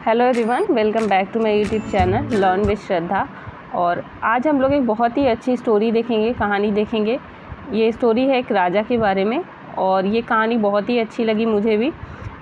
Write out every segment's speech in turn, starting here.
Hello everyone, welcome back to my YouTube channel learn with Shraddha. और आज हम लोग एक बहुत ही अच्छी स्टोरी देखेंगे, कहानी देखेंगे। ये स्टोरी है एक राजा के बारे में और ये कहानी बहुत ही अच्छी लगी मुझे भी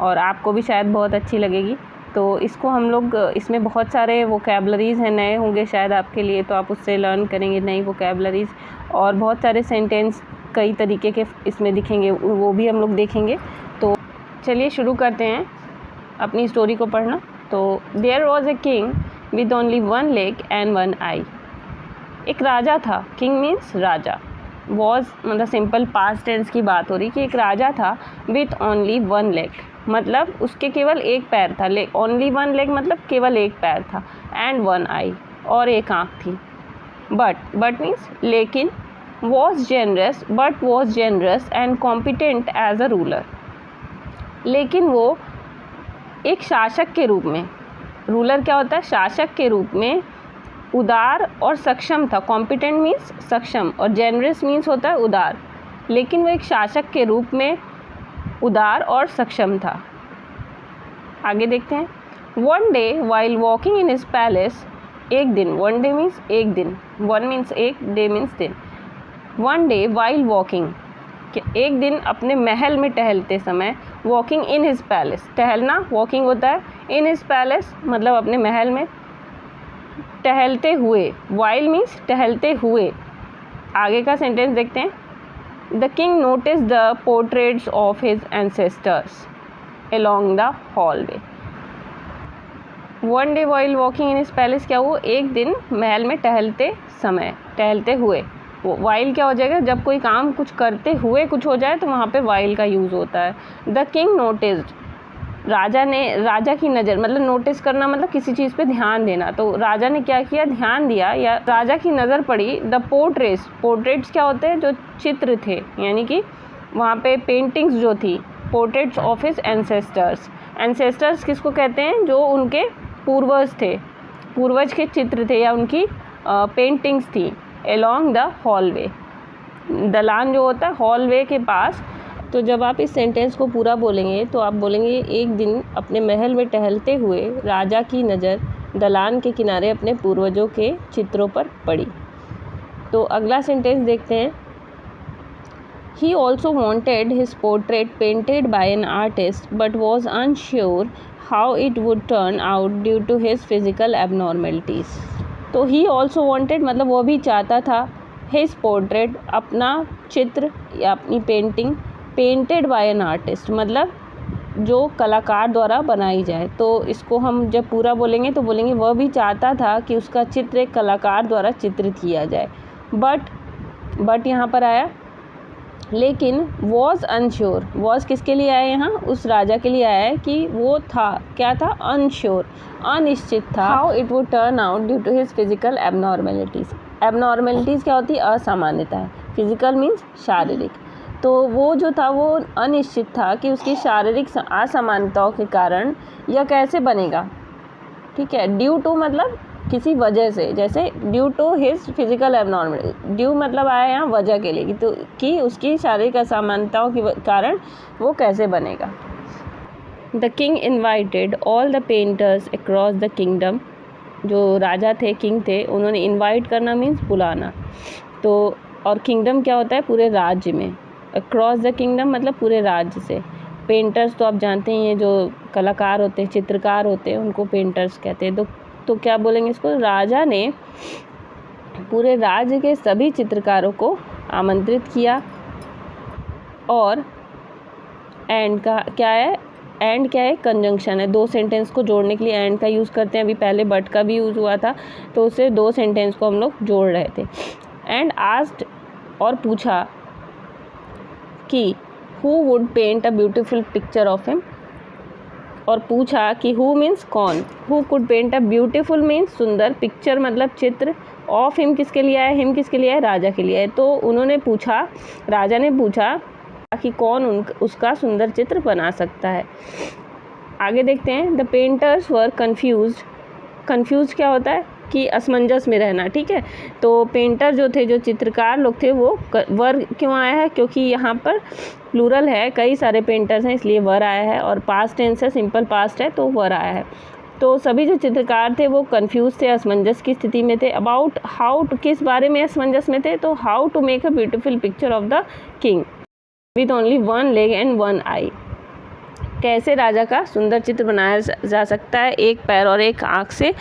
और आपको भी शायद बहुत अच्छी लगेगी। तो इसको हम लोग इसमें बहुत सारे वोकैबलरीज़ हैं, नए होंगे शायद आपके लिए, तो आप उससे लर्न करेंगे नई वोकैबलरीज़। और बहुत सारे सेंटेंस कई तरीके के इसमें दिखेंगे, वो भी हम लोग देखेंगे। तो चलिए शुरू करते हैं अपनी स्टोरी को पढ़ना। तो there was a king with only one leg and one eye. एक राजा था, किंग मीन्स राजा, वॉज मतलब सिंपल पास्ट टेंस की बात हो रही कि एक राजा था विथ ओनली वन लेग, मतलब उसके केवल एक पैर था। ओनली वन लेग मतलब केवल एक पैर था, एंड वन आई और एक आँख थी। बट मीन्स लेकिन, was generous and competent as a ruler. लेकिन वो एक शासक के रूप में, रूलर क्या होता है, शासक के रूप में उदार और सक्षम था। कॉम्पिटेंट मीन्स सक्षम और जेनरस मीन्स होता है उदार। लेकिन वो एक शासक के रूप में उदार और सक्षम था। आगे देखते हैं। One day while walking in his palace, एक दिन, वन डे मीन्स एक दिन, वन मीन्स एक, डे मीन्स दिन। वन डे वाइल वॉकिंग, एक दिन अपने महल में टहलते समय, वॉकिंग इन हिज पैलेस, टहलना वॉकिंग होता है, इन हिज पैलेस मतलब अपने महल में टहलते हुए, वाइल मीन्स टहलते हुए। आगे का सेंटेंस देखते हैं। The king notice the portraits of his ancestors along the hallway. One day while walking in his palace क्या हुआ, एक दिन महल में टहलते समय, टहलते हुए। वाइल क्या हो जाएगा, जब कोई काम कुछ करते हुए कुछ हो जाए तो वहाँ पे वाइल का यूज़ होता है। द किंग नोटिस्ड, राजा की नज़र, मतलब नोटिस करना मतलब किसी चीज़ पे ध्यान देना। तो राजा ने क्या किया, ध्यान दिया या राजा की नज़र पड़ी। द पोर्ट्रेट्स क्या होते हैं, जो चित्र थे, यानी कि वहाँ पे पेंटिंग्स जो थी, पोर्ट्रेट्स ऑफ हिज एंसेस्टर्स किसको कहते हैं, जो उनके पूर्वज थे, पूर्वज के चित्र थे या उनकी पेंटिंग्स थी। along द हॉलवे, दलान जो होता है हॉलवे के पास। तो जब आप इस सेंटेंस को पूरा बोलेंगे तो आप बोलेंगे, एक दिन अपने महल में टहलते हुए राजा की नज़र दलान के किनारे अपने पूर्वजों के चित्रों पर पड़ी। तो अगला सेंटेंस देखते हैं। He also wanted his portrait painted by an artist but was unsure how it would turn out due to his physical abnormalities. तो ही ऑल्सो वॉन्टेड मतलब वो भी चाहता था, हिज पोर्ट्रेट अपना चित्र या अपनी painting, painted bye an artist मतलब जो कलाकार द्वारा बनाई जाए। तो इसको हम जब पूरा बोलेंगे तो बोलेंगे वह भी चाहता था कि उसका चित्र एक कलाकार द्वारा चित्रित किया जाए। बट यहाँ पर आया लेकिन, वॉज अनश्योर, वॉज किसके लिए आया यहाँ, उस राजा के लिए आया है कि वो था, क्या था, अनश्योर, अनिश्चित था, how it would turn out due to his physical abnormalities. Abnormalities क्या होती है, असमान्यता है, फिजिकल मीन्स शारीरिक। तो वो जो था वो अनिश्चित था कि उसकी शारीरिक असमानताओं के कारण यह कैसे बनेगा, ठीक है। ड्यू टू मतलब किसी वजह से, जैसे due to his physical abnormal, due मतलब आया यहाँ वजह के लिए, तो कि उसकी शारीरिक असमानताओं के कारण वो कैसे बनेगा। The king invited all the painters across the kingdom, जो राजा थे, किंग थे, उन्होंने इन्वाइट करना मीन्स बुलाना। तो और किंगडम क्या होता है, पूरे राज्य में, अक्रॉस द किंगडम मतलब पूरे राज्य से। पेंटर्स तो आप जानते हैं, ये जो कलाकार होते हैं, चित्रकार होते हैं, उनको पेंटर्स कहते हैं। तो क्या बोलेंगे इसको, राजा ने पूरे राज्य के सभी चित्रकारों को आमंत्रित किया। और एंड का क्या है, एंड क्या है, कंजंक्शन है, दो सेंटेंस को जोड़ने के लिए एंड का यूज़ करते हैं। अभी पहले बट का भी यूज़ हुआ था, तो उससे दो सेंटेंस को हम लोग जोड़ रहे थे। एंड आस्क्ड, और पूछा कि who would paint a beautiful picture of him, और पूछा कि हु मीन्स कौन, who could paint a beautiful means सुंदर, पिक्चर मतलब चित्र, ऑफ हिम किसके लिए है, हिम किसके लिए है, राजा के लिए है। तो उन्होंने पूछा, राजा ने पूछा कि कौन उसका सुंदर चित्र बना सकता है। आगे देखते हैं। द पेंटर्स वर कन्फ्यूज क्या होता है कि असमंजस में रहना, ठीक है। तो पेंटर जो थे, जो चित्रकार लोग थे, वो वर क्यों आया है, क्योंकि यहाँ पर प्लूरल है, कई सारे पेंटर्स हैं इसलिए वर आया है, और पास्ट टेंस है, सिंपल पास्ट है तो वर आया है। तो सभी जो चित्रकार थे वो कंफ्यूज थे, असमंजस की स्थिति में थे। अबाउट हाउ टू, किस बारे में असमंजस में थे, तो how to make a beautiful picture of the king with only one leg and one eye. कैसे राजा का सुंदर चित्र बनाया जा सकता है एक पैर और एक आँख से।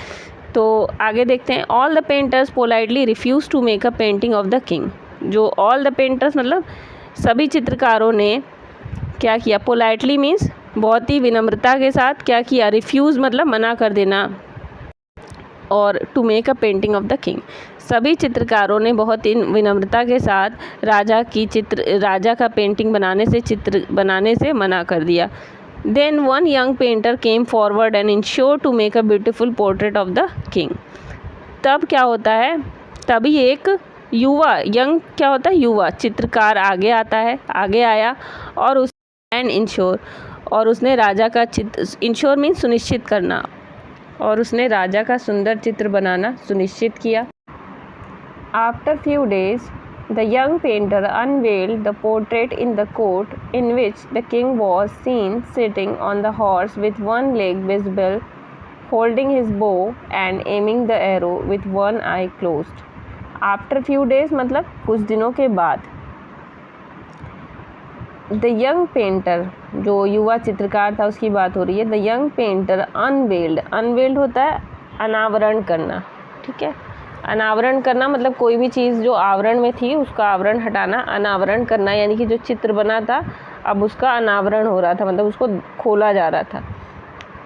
तो आगे देखते हैं। All the painters politely refuse to make a painting of the king. जो ऑल द पेंटर्स मतलब सभी चित्रकारों ने क्या किया, पोलाइटली मीन्स बहुत ही विनम्रता के साथ क्या किया, रिफ्यूज़ मतलब मना कर देना, और to make a painting of the king. सभी चित्रकारों ने बहुत ही विनम्रता के साथ राजा का पेंटिंग चित्र बनाने से मना कर दिया। Then one young painter came forward and ensure to make a beautiful portrait of the king. तब क्या होता है, तभी एक युवा चित्रकार आगे आया और उसने राजा का चित्र, इंश्योर मीन्स सुनिश्चित करना, और उसने राजा का सुंदर चित्र बनाना सुनिश्चित किया। After few days the young painter unveiled the portrait in the court in which the king was seen sitting on the horse with one leg visible, holding his bow and aiming the arrow with one I closed. After few days मतलब कुछ दिनों के बाद, the young painter जो युवा चित्रकार था उसकी बात हो रही है। द यंग पेंटर अनवेल्ड होता है अनावरण करना, ठीक है। अनावरण करना मतलब कोई भी चीज़ जो आवरण में थी उसका आवरण हटाना, अनावरण करना यानी कि जो चित्र बना था अब उसका अनावरण हो रहा था, मतलब उसको खोला जा रहा था।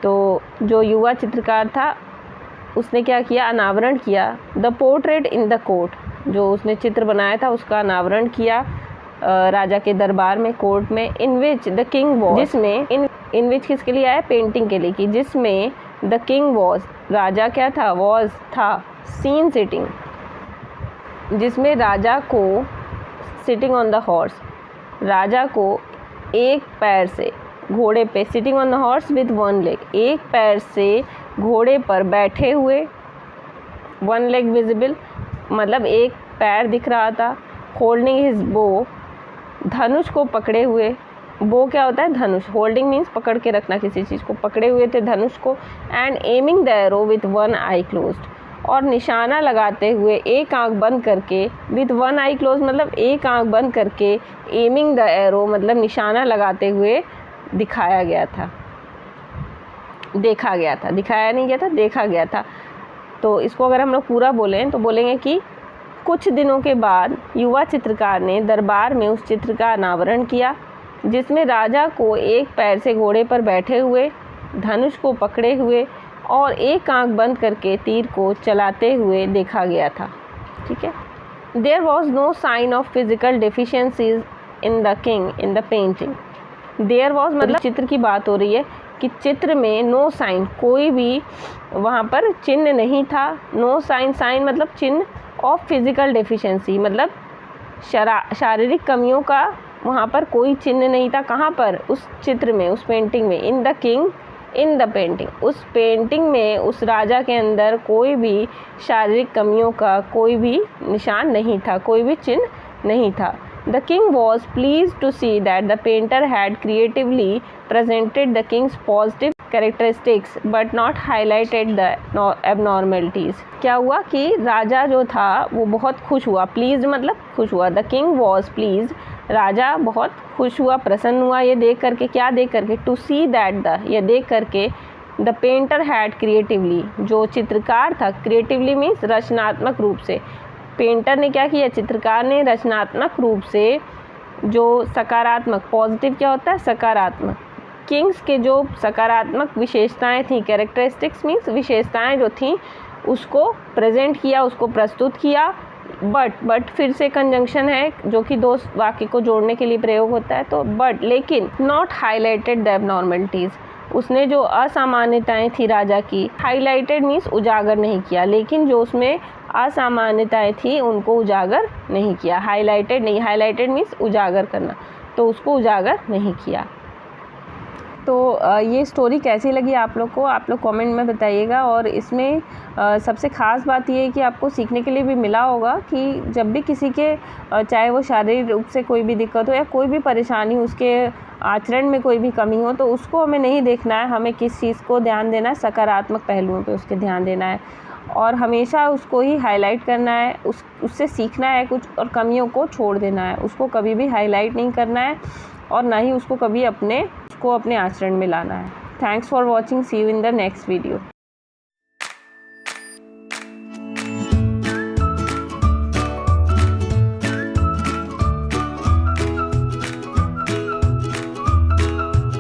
तो जो युवा चित्रकार था उसने क्या किया, अनावरण किया। The portrait in the court, जो उसने चित्र बनाया था उसका अनावरण किया राजा के दरबार में, कोर्ट में। इन विच द किंग वॉज, जिसमें इन विच किसके लिए आया, पेंटिंग के लिए की, जिसमें द किंग वॉज, राजा क्या था, वॉज था, सीन सिटिंग, जिसमें राजा को सिटिंग ऑन द हॉर्स, राजा को एक पैर से घोड़े पे, sitting on the horse with one leg, एक पैर से घोड़े पर बैठे हुए, वन लेग विजिबल मतलब एक पैर दिख रहा था, होल्डिंग हिज बो धनुष को पकड़े हुए, बो क्या होता है, धनुष, होल्डिंग मीन्स पकड़ के रखना, किसी चीज़ को पकड़े हुए थे धनुष को, and aiming the arrow with one I closed, और निशाना लगाते हुए एक आंख बंद करके, विथ वन आई क्लोज मतलब एक आंख बंद करके, एमिंग द एरो मतलब निशाना लगाते हुए दिखाया गया था, दिखाया नहीं गया था, देखा गया था। तो इसको अगर हम लोग पूरा बोलें तो बोलेंगे कि कुछ दिनों के बाद युवा चित्रकार ने दरबार में उस चित्र का अनावरण किया जिसमें राजा को एक पैर से घोड़े पर बैठे हुए, धनुष को पकड़े हुए और एक आंख बंद करके तीर को चलाते हुए देखा गया था, ठीक है। There was no sign of physical deficiencies in the king in the painting. There was मतलब चित्र की बात हो रही है कि चित्र में नो साइन, कोई भी वहाँ पर चिन्ह नहीं था। नो साइन, साइन मतलब चिन्ह, ऑफ फिजिकल डेफिशिएंसी मतलब शारीरिक कमियों का वहाँ पर कोई चिन्ह नहीं था। कहाँ पर, उस चित्र में, उस पेंटिंग में। इन the king in the painting, उस पेंटिंग में उस राजा के अंदर कोई भी शारीरिक कमियों का कोई भी निशान नहीं था, कोई भी चिन्ह नहीं था। The king was pleased to see that the painter had creatively presented the king's positive characteristics but not highlighted the abnormalities। क्या हुआ कि राजा जो था वो बहुत खुश हुआ, pleased मतलब खुश हुआ। The king was pleased, राजा बहुत खुश हुआ, प्रसन्न हुआ ये देख करके, क्या देख करके, to see that the, ये देख करके, the painter had creatively, जो चित्रकार था, creatively means रचनात्मक रूप से, पेंटर ने क्या किया, चित्रकार ने रचनात्मक रूप से जो सकारात्मक, पॉजिटिव क्या होता है, सकारात्मक, किंग्स के जो सकारात्मक विशेषताएं थी, कैरेक्टरिस्टिक्स मीन्स विशेषताएं जो थी, उसको प्रेजेंट किया, उसको प्रस्तुत किया। बट फिर से कंजंक्शन है जो कि दो वाक्य को जोड़ने के लिए प्रयोग होता है, तो बट लेकिन, नॉट हाईलाइटेड द एबनॉर्मलिटीज़, उसने जो असामान्यताएं थी राजा की, हाईलाइटेड मीन्स उजागर नहीं किया, लेकिन जो उसमें असामान्यताएं थी उनको उजागर नहीं किया। हाईलाइटेड नहीं, हाईलाइटेड मीन्स उजागर करना, तो उसको उजागर नहीं किया। तो ये स्टोरी कैसी लगी आप लोग को, आप लोग कमेंट में बताइएगा। और इसमें सबसे ख़ास बात ये है कि आपको सीखने के लिए भी मिला होगा कि जब भी किसी के चाहे वो शारीरिक रूप से कोई भी दिक्कत हो या कोई भी परेशानी उसके आचरण में कोई भी कमी हो तो उसको हमें नहीं देखना है, हमें किस चीज़ को ध्यान देना है, सकारात्मक पहलुओं पे उसके ध्यान देना है और हमेशा उसको ही हाईलाइट करना है, उससे सीखना है कुछ और कमियों को छोड़ देना है। उसको कभी भी हाईलाइट नहीं करना है और ना ही उसको कभी अपने आचरण में लाना है। Thanks for watching, see you in the next video.